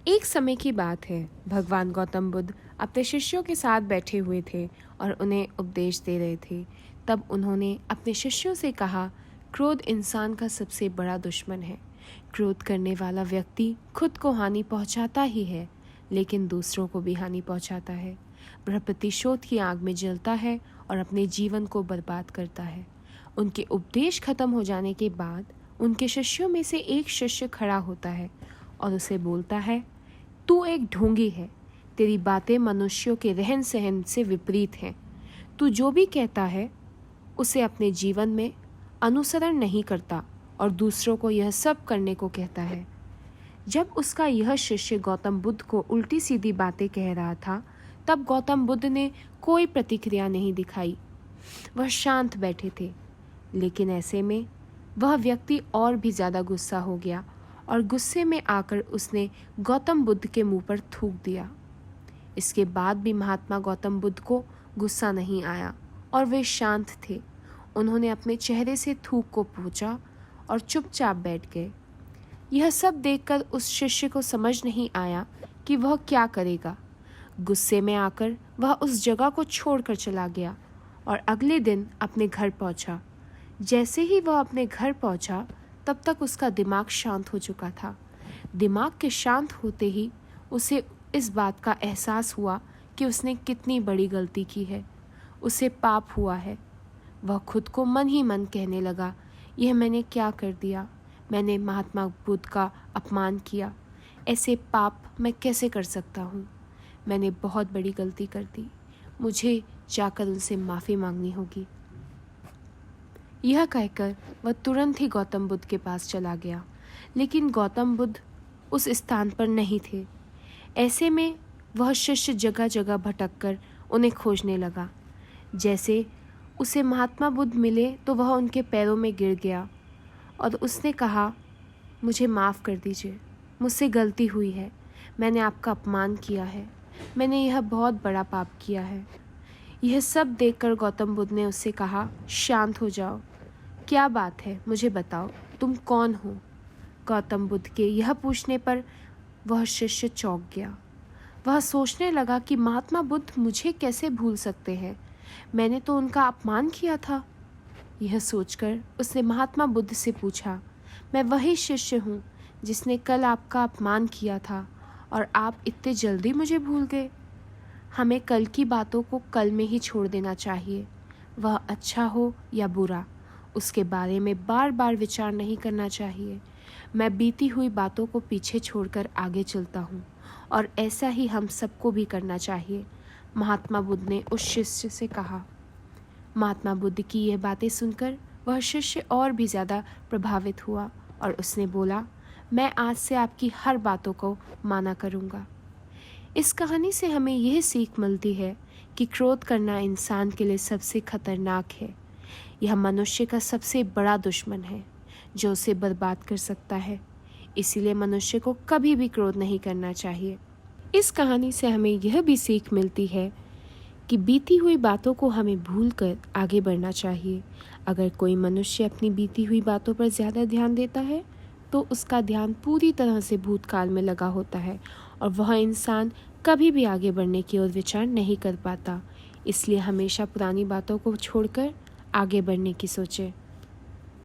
एक समय की बात है, भगवान गौतम बुद्ध अपने शिष्यों के साथ बैठे हुए थे और उन्हें उपदेश दे रहे थे। तब उन्होंने अपने शिष्यों से कहा, क्रोध इंसान का सबसे बड़ा दुश्मन है। क्रोध करने वाला व्यक्ति खुद को हानि पहुंचाता ही है, लेकिन दूसरों को भी हानि पहुंचाता है। वह प्रतिशोध की आग में जलता है और अपने जीवन को बर्बाद करता है। उनके उपदेश खत्म हो जाने के बाद उनके शिष्यों में से एक शिष्य खड़ा होता है और उसे बोलता है, तू एक ढोंगी है। तेरी बातें मनुष्यों के रहन सहन से विपरीत हैं। तू जो भी कहता है उसे अपने जीवन में अनुसरण नहीं करता और दूसरों को यह सब करने को कहता है। जब उसका यह शिष्य गौतम बुद्ध को उल्टी सीधी बातें कह रहा था, तब गौतम बुद्ध ने कोई प्रतिक्रिया नहीं दिखाई। वह शांत बैठे थे, लेकिन ऐसे में वह व्यक्ति और भी ज़्यादा गुस्सा हो गया और गुस्से में आकर उसने गौतम बुद्ध के मुंह पर थूक दिया। इसके बाद भी महात्मा गौतम बुद्ध को गुस्सा नहीं आया और वे शांत थे। उन्होंने अपने चेहरे से थूक को पोंछा और चुपचाप बैठ गए। यह सब देखकर उस शिष्य को समझ नहीं आया कि वह क्या करेगा। गुस्से में आकर वह उस जगह को छोड़कर चला गया और अगले दिन अपने घर पहुंचा। जैसे ही वह अपने घर पहुंचा, तब तक उसका दिमाग शांत हो चुका था। दिमाग के शांत होते ही उसे इस बात का एहसास हुआ कि उसने कितनी बड़ी गलती की है। उसे पाप हुआ है। वह खुद को मन ही मन कहने लगा, यह मैंने क्या कर दिया। मैंने महात्मा बुद्ध का अपमान किया। ऐसे पाप मैं कैसे कर सकता हूँ। मैंने बहुत बड़ी गलती कर दी। मुझे जाकर उनसे माफ़ी मांगनी होगी। यह कहकर वह तुरंत ही गौतम बुद्ध के पास चला गया, लेकिन गौतम बुद्ध उस स्थान पर नहीं थे। ऐसे में वह शिष्य जगह जगह भटककर उन्हें खोजने लगा। जैसे उसे महात्मा बुद्ध मिले तो वह उनके पैरों में गिर गया और उसने कहा, मुझे माफ़ कर दीजिए, मुझसे गलती हुई है। मैंने आपका अपमान किया है। मैंने यह बहुत बड़ा पाप किया है। यह सब देखकर गौतम बुद्ध ने उससे कहा, शांत हो जाओ। क्या बात है, मुझे बताओ, तुम कौन हो। गौतम बुद्ध के यह पूछने पर वह शिष्य चौंक गया। वह सोचने लगा कि महात्मा बुद्ध मुझे कैसे भूल सकते हैं। मैंने तो उनका अपमान किया था। यह सोचकर उसने महात्मा बुद्ध से पूछा, मैं वही शिष्य हूँ जिसने कल आपका अपमान किया था और आप इतने जल्दी मुझे भूल गए। हमें कल की बातों को कल में ही छोड़ देना चाहिए। वह अच्छा हो या बुरा, उसके बारे में बार बार विचार नहीं करना चाहिए। मैं बीती हुई बातों को पीछे छोड़कर आगे चलता हूँ और ऐसा ही हम सबको भी करना चाहिए, महात्मा बुद्ध ने उस शिष्य से कहा। महात्मा बुद्ध की यह बातें सुनकर वह शिष्य और भी ज़्यादा प्रभावित हुआ और उसने बोला, मैं आज से आपकी हर बातों को माना करूँगा। इस कहानी से हमें यह सीख मिलती है कि क्रोध करना इंसान के लिए सबसे खतरनाक है। यह मनुष्य का सबसे बड़ा दुश्मन है जो उसे बर्बाद कर सकता है। इसीलिए मनुष्य को कभी भी क्रोध नहीं करना चाहिए। इस कहानी से हमें यह भी सीख मिलती है कि बीती हुई बातों को हमें भूलकर आगे बढ़ना चाहिए। अगर कोई मनुष्य अपनी बीती हुई बातों पर ज़्यादा ध्यान देता है तो उसका ध्यान पूरी तरह से भूतकाल में लगा होता है और वह इंसान कभी भी आगे बढ़ने की ओर विचार नहीं कर पाता। इसलिए हमेशा पुरानी बातों को छोड़कर आगे बढ़ने की सोचें।